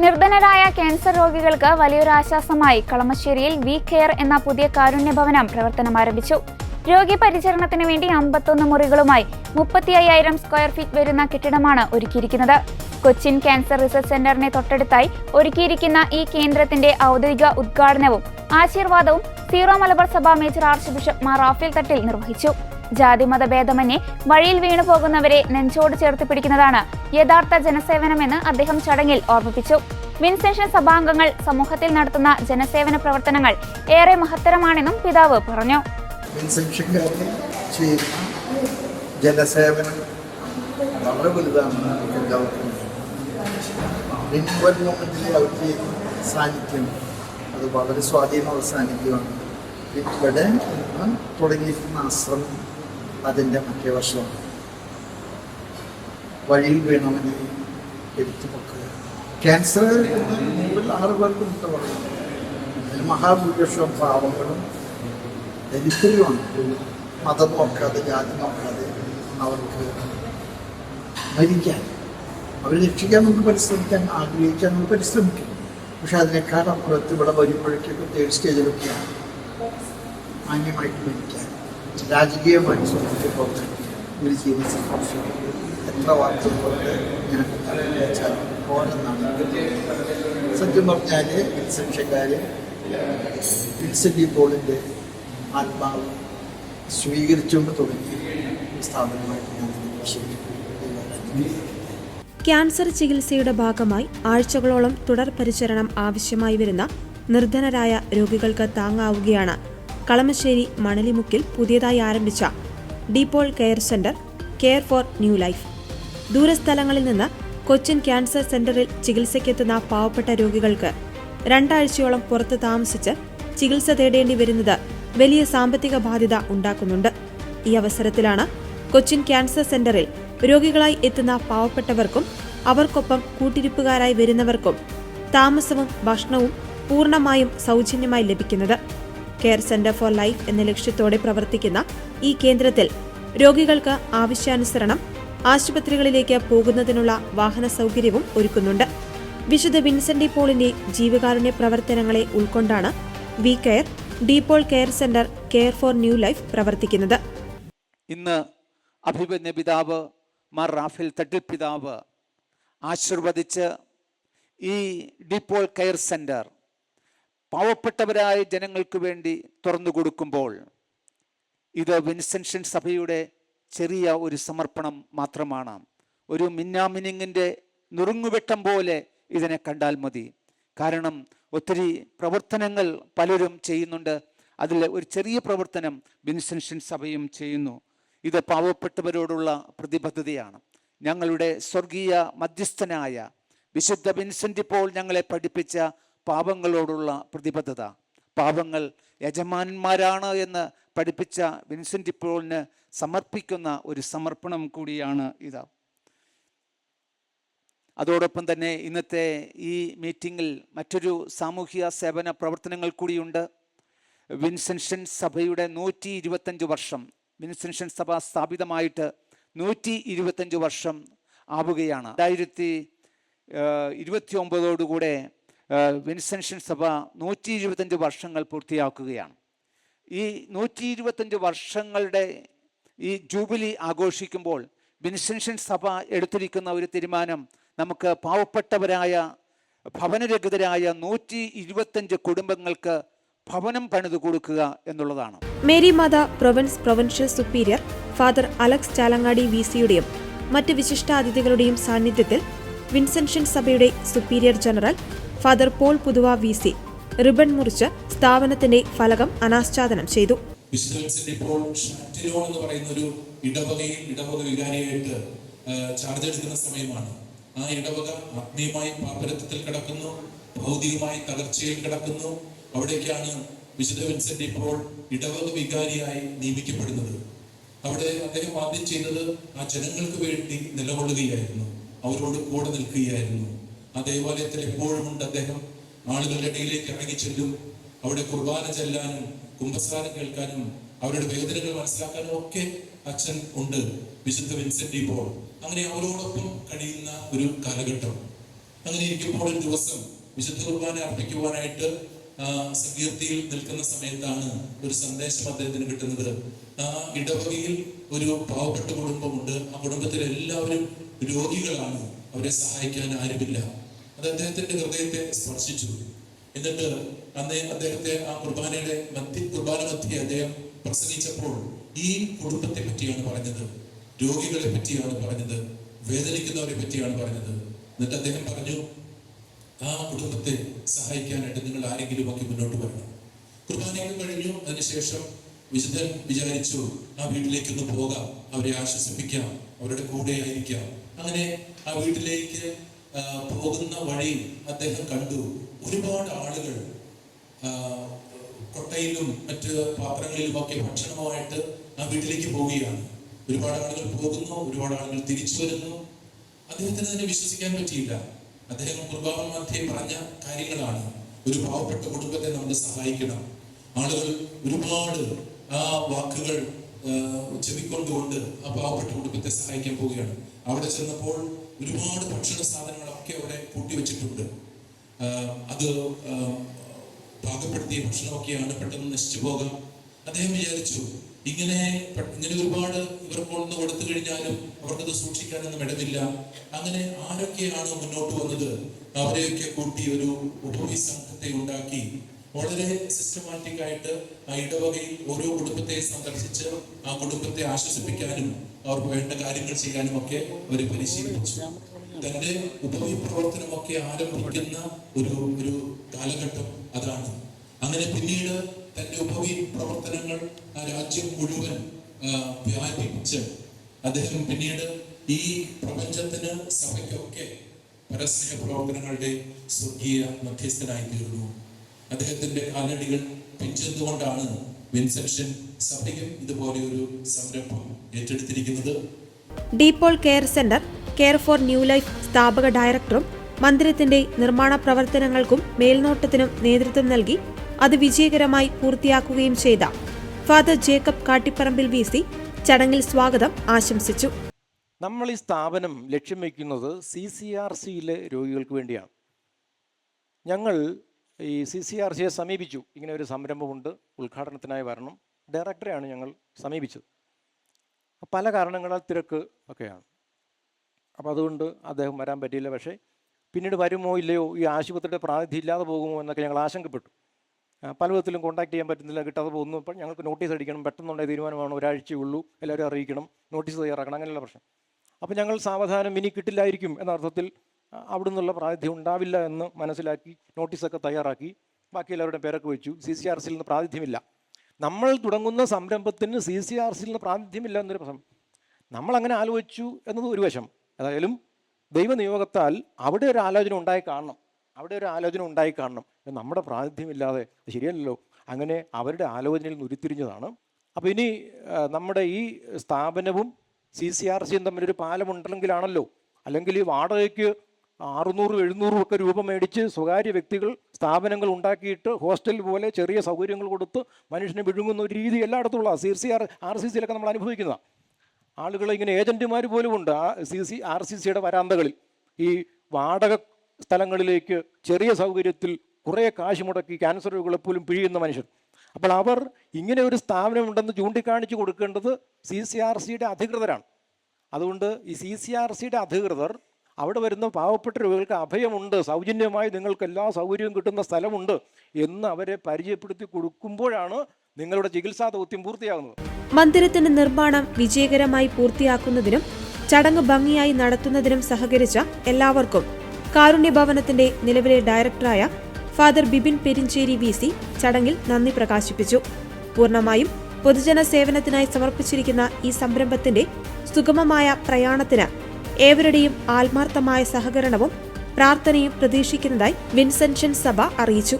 നിർധനരായ ക്യാൻസർ രോഗികൾക്ക് വലിയൊരു ആശ്വാസമായി കളമശ്ശേരിയിൽ വി കെയർ എന്ന പുതിയ കാരുണ്യ ഭവനം പ്രവർത്തനം ആരംഭിച്ചു. രോഗി പരിചരണത്തിന് വേണ്ടി 51 മുറികളുമായി 35,000 സ്ക്വയർ ഫീറ്റ് വരുന്ന കെട്ടിടമാണ് ഒരുക്കിയിരിക്കുന്നത്. കൊച്ചിൻ ക്യാൻസർ റിസർച്ച് സെന്ററിനെ തൊട്ടടുത്തായി ഒരുക്കിയിരിക്കുന്ന ഈ കേന്ദ്രത്തിന്റെ ഔദ്യോഗിക ഉദ്ഘാടനവും ആശീർവാദവും സീറോ മലബാർ സഭ major archbishop Mar Raphael Thattil നിർവഹിച്ചു. ജാതിമത ഭേദമന്യേ വഴിയിൽ വീണു പോകുന്നവരെ നെഞ്ചോട് ചേർത്ത് പിടിക്കുന്നതാണ് യഥാർത്ഥ ജനസേവനമെന്ന് അദ്ദേഹം ചടങ്ങിൽ ഓർമ്മിപ്പിച്ചു. വിൻസെൻഷൻ സഭാംഗങ്ങൾ സമൂഹത്തിൽ നടത്തുന്ന ജനസേവന പ്രവർത്തനങ്ങൾ ഏറെ മഹത്തരമാണെന്നും പിതാവ് പറഞ്ഞു. ജനസേവനം വളരെ വലുതാണ്. അവർക്ക് സാന്നിധ്യം അത് വളരെ സ്വാധീനമുള്ള സാന്നിധ്യമാണ്. ഇവിടെ തുടങ്ങിയിരിക്കുന്ന ആശ്രമം അതിൻ്റെ മറ്റേ വർഷമാണ്. വഴിയിൽ വീണവനെ എടുത്തു പൊക്കുക. ക്യാൻസർ മുമ്പിൽ 6 പേർക്ക് മുട്ട പറയും. അതിൽ മഹാഭൂരിപക്ഷം പാവങ്ങളും ദരിദ്രരുമാണ്. മതം നോക്കാതെ ജാതി നോക്കാതെ അവർക്ക് മരിക്കാൻ, അവരെ രക്ഷിക്കാൻ നമുക്ക് പരിശ്രമിക്കാൻ, ആഗ്രഹിക്കാൻ നമുക്ക് പരിശ്രമിക്കും. പക്ഷെ അതിനേക്കാൾ അപ്പുറത്ത് ഇവിടെ വരുമ്പോഴേക്കൊക്കെ 3rd സ്റ്റേജിലൊക്കെയാണ് മാന്യമായിട്ട് മരിക്കാൻ, രാജകീയമായി സമൂഹത്തിൽ ഒരു ചെയ്യുന്ന സന്തോഷം എത്ര വാർത്തകളുണ്ട് ഞാൻ വെച്ചാൽ പോലെന്നാണ്. സത്യം പറഞ്ഞാൽ വിൻസെൻഷൻകാർ വിൻസെൻ്റ് പോളിൻ്റെ ആത്മാവ് സ്വീകരിച്ചുകൊണ്ട് തുടങ്ങിയ സ്ഥാപനമായിട്ട് ഞാൻ ക്യാൻസർ ചികിത്സയുടെ ഭാഗമായി ആഴ്ചകളോളം തുടർ പരിചരണം ആവശ്യമായി വരുന്ന നിർധനരായ രോഗികൾക്ക് താങ്ങാവുകയാണ് കളമശ്ശേരി മണലിമുക്കിൽ പുതിയതായി ആരംഭിച്ച DePaul care centre care for new life. ദൂരസ്ഥലങ്ങളിൽ നിന്ന് കൊച്ചിൻ ക്യാൻസർ സെന്ററിൽ ചികിത്സയ്ക്കെത്തുന്ന പാവപ്പെട്ട രോഗികൾക്ക് 2 ആഴ്ചയോളം പുറത്ത് താമസിച്ച് ചികിത്സ തേടേണ്ടി വരുന്നത് വലിയ സാമ്പത്തിക ബാധ്യത ഉണ്ടാക്കുന്നുണ്ട്. ഈ അവസരത്തിലാണ് കൊച്ചിൻ ക്യാൻസർ സെന്ററിൽ രോഗികളായി എത്തുന്ന പാവപ്പെട്ടവർക്കും അവർക്കൊപ്പം കൂട്ടിരിപ്പുകാരായി വരുന്നവർക്കും താമസവും ഭക്ഷണവും പൂർണ്ണമായും സൗജന്യമായി ലഭിക്കുന്നത്. കെയർ സെന്റർ ഫോർ ലൈഫ് എന്ന ലക്ഷ്യത്തോടെ പ്രവർത്തിക്കുന്ന ഈ കേന്ദ്രത്തിൽ രോഗികൾക്ക് ആവശ്യാനുസരണം ആശുപത്രികളിലേക്ക് പോകുന്നതിനുള്ള വാഹന സൗകര്യവും ഒരുക്കുന്നുണ്ട്. വിശുദ്ധ വിൻസെന്റ് പോളിന്റെ ജീവകാരുണ്യ പ്രവർത്തനങ്ങളെ ഉൾക്കൊണ്ടാണ് we care DePaul care centre care for new life പ്രവർത്തിക്കുന്നത്. ഇന്ന് അഭിമന്യ പിതാവ് മാർ റാഫേൽ തട്ടിൽ പിതാവ് ആശീർവദിച്ച് ഈ ഡീപോൾ കെയർ സെന്റർ പാവപ്പെട്ടവരായ ജനങ്ങൾക്ക് വേണ്ടി തുറന്നു കൊടുക്കുമ്പോൾ ഇത് വിൻസെൻഷൻ സഭയുടെ ചെറിയ ഒരു സമർപ്പണം മാത്രമാണ്. ഒരു മിന്നാമിനിങ്ങിൻ്റെ നുറുങ്ങുവെട്ടം പോലെ ഇതിനെ കണ്ടാൽ മതി. കാരണം ഒത്തിരി പ്രവർത്തനങ്ങൾ പലരും ചെയ്യുന്നുണ്ട്. അതിൽ ഒരു ചെറിയ പ്രവർത്തനം വിൻസെൻഷൻ സഭയും ചെയ്യുന്നു. ഇത് പാവപ്പെട്ടവരോടുള്ള പ്രതിബദ്ധതയാണ്. ഞങ്ങളുടെ സ്വർഗീയ മധ്യസ്ഥനായ വിശുദ്ധ വിൻസെന്റ് പോൾ ഞങ്ങളെ പഠിപ്പിച്ച പാവങ്ങളോടുള്ള പ്രതിബദ്ധത, പാവങ്ങൾ യജമാനന്മാരാണ് എന്ന് പഠിപ്പിച്ച വിൻസെന്റ് പോളിന് സമർപ്പിക്കുന്ന ഒരു സമർപ്പണം കൂടിയാണ് ഇത്. അതോടൊപ്പം തന്നെ ഇന്നത്തെ ഈ മീറ്റിങ്ങിൽ മറ്റൊരു സാമൂഹിക സേവന പ്രവർത്തനങ്ങൾ കൂടിയുണ്ട്. വിൻസെൻഷൻ സഭയുടെ 125 വർഷം, വിൻസെൻഷൻ സഭ സ്ഥാപിതമായിട്ട് 125 വർഷം ആവുകയാണ്. 2029 വിൻസെൻഷൻ സഭ 125 വർഷങ്ങൾ പൂർത്തിയാക്കുകയാണ്. ഈ 125 വർഷങ്ങളുടെ ഈ ജൂബിലി ആഘോഷിക്കുമ്പോൾ വിൻസെൻഷൻ സഭ എടുത്തിരിക്കുന്ന ഒരു തീരുമാനം നമുക്ക് പാവപ്പെട്ടവരായ ഭവനരഹിതരായ 125 കുടുംബങ്ങൾക്ക് ഭവനം പണിതു കൊടുക്കുക എന്നുള്ളതാണ്. Mary Matha provincial superior father Alex Chalangady വിസിയുടെയും മറ്റ് വിശിഷ്ടാതിഥികളുടെയും സാന്നിധ്യത്തിൽ വിൻസെൻഷൻ സഭയുടെ superior general father Paul Puthuva VC ribbon മുറിച്ച് സ്ഥാപനത്തിന്റെ ഫലകം അനാച്ഛാദനം ചെയ്തു. ഇടവക വികാരിയായിട്ട് ചാർജ് എടുക്കുന്ന സമയമാണ്. ആ ഇടവക ആത്മീയമായി പാപ്പരത്വത്തിൽ കിടക്കുന്നു, ഭൗതികമായി തകർച്ചയിൽ കിടക്കുന്നു. അവിടേക്കാണ് വിശുദ്ധ വിൻസെന്റ് പോൾ ഇടവക വികാരിയായി നിയമിക്കപ്പെടുന്നത്. അവിടെ അദ്ദേഹം ആദ്യം ചെയ്തത് ആ ജനങ്ങൾക്ക് വേണ്ടി നിലകൊള്ളുകയായിരുന്നു, അവരോട് കൂടെ നിൽക്കുകയായിരുന്നു. ആ ദേവാലയത്തിൽ എപ്പോഴും ഉണ്ട് അദ്ദേഹം. ആളുകളുടെ ഇടയിലേക്ക് ഇറങ്ങി ചെല്ലും, അവിടെ കുർബാന ചെല്ലാനും കുമ്പസാരം കേൾക്കാനും അവരുടെ വേദനകൾ മനസ്സിലാക്കാനും ഒക്കെ അച്ഛൻ ഉണ്ട്, വിശുദ്ധ വിൻസെന്റ് പോൾ. അങ്ങനെ അവരോടൊപ്പം കഴിയുന്ന ഒരു കാലഘട്ടം. അങ്ങനെ ഇരിക്കുമ്പോൾ ഒരു ദിവസം വിശുദ്ധ കുർബാന അർപ്പിക്കുവാനായിട്ട് സങ്കീർത്തിയിൽ നിൽക്കുന്ന സമയത്താണ് ഒരു സന്ദേശം അദ്ദേഹത്തിന് കിട്ടുന്നത്. ആ ഇടവകയിൽ ഒരു പാവപ്പെട്ട കുടുംബമുണ്ട്. ആ കുടുംബത്തിലെ എല്ലാവരും രോഗികളാണ്, അവരെ സഹായിക്കാൻ ആരുമില്ല. അത് അദ്ദേഹത്തിന്റെ ഹൃദയത്തെ സ്പർശിച്ചു. എന്നിട്ട് അന്ന് അദ്ദേഹത്തെ ആ കുർബാന മധ്യേ അദ്ദേഹം പ്രസംഗിച്ചപ്പോൾ ഈ കുടുംബത്തെ പറ്റിയാണ് പറഞ്ഞത്, രോഗികളെ പറ്റിയാണ് പറഞ്ഞത്, വേദനിക്കുന്നവരെ പറ്റിയാണ് പറഞ്ഞത്. എന്നിട്ട് അദ്ദേഹം പറഞ്ഞു, ആ കുടുംബത്തെ സഹായിക്കാനായിട്ട് നിങ്ങൾ ആരെങ്കിലും ഒക്കെ മുന്നോട്ട് വരണം. കുർബാനകൾ കഴിഞ്ഞു. അതിനുശേഷം വിശുദ്ധൻ വിചാരിച്ചു, ആ വീട്ടിലേക്കൊന്ന് പോകാം, അവരെ ആശ്വസിപ്പിക്കാം, അവരുടെ കൂടെ ആയിരിക്കാം. അങ്ങനെ ആ വീട്ടിലേക്ക് പോകുന്ന വഴി അദ്ദേഹം കണ്ടു ഒരുപാട് ആളുകൾ കൊട്ടയിലും മറ്റ് പാത്രങ്ങളിലും ഒക്കെ ഭക്ഷണമായിട്ട് ആ വീട്ടിലേക്ക് പോവുകയാണ്. ഒരുപാട് ആളുകൾ പോകുന്നു, ഒരുപാട് ആളുകൾ തിരിച്ചു വരുന്നു. അദ്ദേഹത്തിന് തന്നെ വിശ്വസിക്കാൻ പറ്റിയില്ല. അദ്ദേഹം കുർബാന മധ്യേ പറഞ്ഞ കാര്യങ്ങളാണ്, ഒരു പാവപ്പെട്ട കുടുംബത്തെ നമ്മൾ സഹായിക്കണം. ആളുകൾ ഒരുപാട് ആ വാക്കുകൾ ചെവിക്കൊണ്ടുകൊണ്ട് ആ പാവപ്പെട്ട കുടുംബത്തെ സഹായിക്കാൻ പോവുകയാണ്. അവിടെ ചെന്നപ്പോൾ ഒരുപാട് ഭക്ഷണ സാധനങ്ങളൊക്കെ അവിടെ കൂട്ടിവെച്ചിട്ടുണ്ട്. അത് പാകപ്പെടുത്തിയ ഭക്ഷണമൊക്കെയാണ്, പെട്ടെന്ന് നശിച്ചു പോകാം. അദ്ദേഹം വിചാരിച്ചു, ഇങ്ങനെ ഒരുപാട് ഇവർക്ക് ഒന്ന് കൊടുത്തു കഴിഞ്ഞാലും അവർക്കത് സൂക്ഷിക്കാനൊന്നും ഇടമില്ല. അങ്ങനെ ആരൊക്കെയാണ് മുന്നോട്ട് വന്നത് അവരെയൊക്കെ കൂട്ടി ഒരു ഉപവി സംഘത്തെ ഉണ്ടാക്കി വളരെ സിസ്റ്റമാറ്റിക് ആയിട്ട് ആ ഇടവകയിൽ ഓരോ കുടുംബത്തെ സന്ദർശിച്ച് ആ കുടുംബത്തെ ആശ്വസിപ്പിക്കാനും അവർക്ക് വേണ്ട കാര്യങ്ങൾ ചെയ്യാനും ഒക്കെ അവരെ പരിശീലിപ്പിച്ചു. തന്റെ ഉപവി പ്രവർത്തനമൊക്കെ ആരംഭിക്കുന്ന ഒരു കാലഘട്ടം അതാണ്. അങ്ങനെ പിന്നീട് തന്റെ ഉപവി പ്രവർത്തനങ്ങൾ ആ രാജ്യം മുഴുവൻ വ്യാപിപ്പിച്ച് അദ്ദേഹം പിന്നീട് ഈ പ്രപഞ്ചത്തിന് സഭയ്ക്കൊക്കെ പരസ്യ പ്രവർത്തനങ്ങളുടെ സ്വർഗീയ മധ്യസ്ഥനായി തീർന്നു. അദ്ദേഹത്തിന്റെ കാലടികൾ പിഞ്ചെന്നുകൊണ്ടാണ് വിൻസെൻഷൻ സഭയും ഇതുപോലെ ഒരു സംരംഭം ഏറ്റെടുത്തിരിക്കുന്നത്. DePaul care centre care for new life സ്ഥാപക ഡയറക്ടറും മന്ദിരത്തിന്റെ നിർമ്മാണ പ്രവർത്തനങ്ങൾക്കും മേൽനോട്ടത്തിനും നേതൃത്വം നൽകി അത് വിജയകരമായി പൂർത്തിയാക്കുകയും ചെയ്ത ഫാദർ ജേക്കബ് കാട്ടിപ്പറമ്പിൽ VC ചടങ്ങിൽ സ്വാഗതം ആശംസിച്ചു. നമ്മൾ ഈ സ്ഥാപനം ലക്ഷ്യം വയ്ക്കുന്നത് CCRCയിലെ രോഗികൾക്ക് വേണ്ടിയാണ്. ഞങ്ങൾ ഈ CCRCയെ സമീപിച്ചു, ഇങ്ങനെ ഒരു സംരംഭമുണ്ട്, ഉദ്ഘാടനത്തിനായി വരണം. ഡയറക്ടറെയാണ് ഞങ്ങൾ സമീപിച്ചത്. പല കാരണങ്ങളാൽ തിരക്ക് ഒക്കെയാണ്. അപ്പോൾ അതുകൊണ്ട് അദ്ദേഹം വരാൻ പറ്റിയില്ല. പക്ഷേ പിന്നീട് വരുമോ ഇല്ലയോ, ഈ ആശുപത്രിയുടെ പ്രാതിനിധ്യം ഇല്ലാതെ പോകുമോ എന്നൊക്കെ ഞങ്ങൾ ആശങ്കപ്പെട്ടു. പല വിധത്തിലും കോൺടാക്ട് ചെയ്യാൻ പറ്റുന്നില്ല, കിട്ടാതെ പോകുന്നു. അപ്പോൾ ഞങ്ങൾക്ക് നോട്ടീസ് അടിക്കണം, പെട്ടെന്നുണ്ടായ തീരുമാനമാണ്, ഒരാഴ്ചയുള്ളൂ, എല്ലാവരും അറിയിക്കണം, നോട്ടീസ് തയ്യാറാക്കണം, അങ്ങനെയുള്ള പ്രശ്നം. അപ്പോൾ ഞങ്ങൾ സാവധാനം ഇനി കിട്ടില്ലായിരിക്കും എന്ന അർത്ഥത്തിൽ അവിടെ നിന്നുള്ള പ്രാതിനിധ്യം ഉണ്ടാവില്ല എന്ന് മനസ്സിലാക്കി നോട്ടീസൊക്കെ തയ്യാറാക്കി ബാക്കി എല്ലാവരുടെയും പേരൊക്കെ വെച്ചു. CCRCയിൽ നിന്ന് പ്രാതിനിധ്യമില്ല. നമ്മൾ തുടങ്ങുന്ന സംരംഭത്തിന് CCRCയിൽ നിന്ന് പ്രാതിനിധ്യമില്ല എന്നൊരു പ്രശ്നം നമ്മളങ്ങനെ ആലോചിച്ചു എന്നത് ഒരു വശം. ഏതായാലും ദൈവനിയോഗത്താൽ അവിടെ ഒരു ആലോചന ഉണ്ടായി കാണണം. നമ്മുടെ പ്രാതിനിധ്യമില്ലാതെ ശരിയല്ലല്ലോ. അങ്ങനെ അവരുടെ ആലോചനയിൽ നിന്ന് ഉരുത്തിരിഞ്ഞതാണ്. അപ്പോൾ ഇനി നമ്മുടെ ഈ സ്ഥാപനവും CCRCയും തമ്മിലൊരു പാലമുണ്ടെങ്കിലാണല്ലോ. അല്ലെങ്കിൽ ഈ വാടകയ്ക്ക് 600-700 ഒക്കെ രൂപ മേടിച്ച് സ്വകാര്യ വ്യക്തികൾ സ്ഥാപനങ്ങൾ ഉണ്ടാക്കിയിട്ട് ഹോസ്റ്റൽ പോലെ ചെറിയ സൗകര്യങ്ങൾ കൊടുത്ത് മനുഷ്യനെ വിഴുങ്ങുന്ന ഒരു രീതി എല്ലായിടത്തുള്ള RCCയിലൊക്കെ നമ്മൾ അനുഭവിക്കുന്നതാണ്. ആളുകൾ ഇങ്ങനെ ഏജന്റുമാർ പോലും ഉണ്ട് RCCയുടെ വരാന്തകളിൽ ഈ വാടക സ്ഥലങ്ങളിലേക്ക് ചെറിയ സൗകര്യത്തിൽ കുറേ കാശ് മുടക്കി ക്യാൻസർ രോഗികളെ പോലും പിഴിയുന്ന മനുഷ്യർ. അപ്പോൾ അവർ ഇങ്ങനെ ഒരു സ്ഥാപനമുണ്ടെന്ന് ചൂണ്ടിക്കാണിച്ചു കൊടുക്കേണ്ടത് CCRCയുടെ അധികൃതരാണ്. അതുകൊണ്ട് ഈ CCRCയുടെ അധികൃതർ അവിടെ വരുന്ന പാവപ്പെട്ട രോഗികൾക്ക് അഭയമുണ്ട്, സൗജന്യമായി നിങ്ങൾക്ക് എല്ലാ സൗകര്യവും കിട്ടുന്ന സ്ഥലമുണ്ട് എന്ന് അവരെ പരിചയപ്പെടുത്തി കൊടുക്കുമ്പോഴാണ് നിങ്ങളുടെ ചികിത്സാ ദൗത്യം പൂർത്തിയാകുന്നത്. മന്ദിരത്തിന്റെ നിർമ്മാണം വിജയകരമായി പൂർത്തിയാക്കുന്നതിനും ചടങ്ങ് ഭംഗിയായി നടത്തുന്നതിനും സഹകരിച്ച എല്ലാവർക്കും കാരുണ്യഭവനത്തിന്റെ നിലവിലെ ഡയറക്ടറായ ഫാദർ ബിബിൻ പെരിഞ്ചേരി VC ചടങ്ങിൽ നന്ദി പ്രകാശിപ്പിച്ചു. പൂർണ്ണമായും പൊതുജന സേവനത്തിനായി സമർപ്പിച്ചിരിക്കുന്ന ഈ സംരംഭത്തിന്റെ സുഗമമായ പ്രയാണത്തിന് ഏവരുടെയും ആത്മാർത്ഥമായ സഹകരണവും പ്രാർത്ഥനയും പ്രതീക്ഷിക്കുന്നതായി വിൻസെൻഷൻ സഭ അറിയിച്ചു.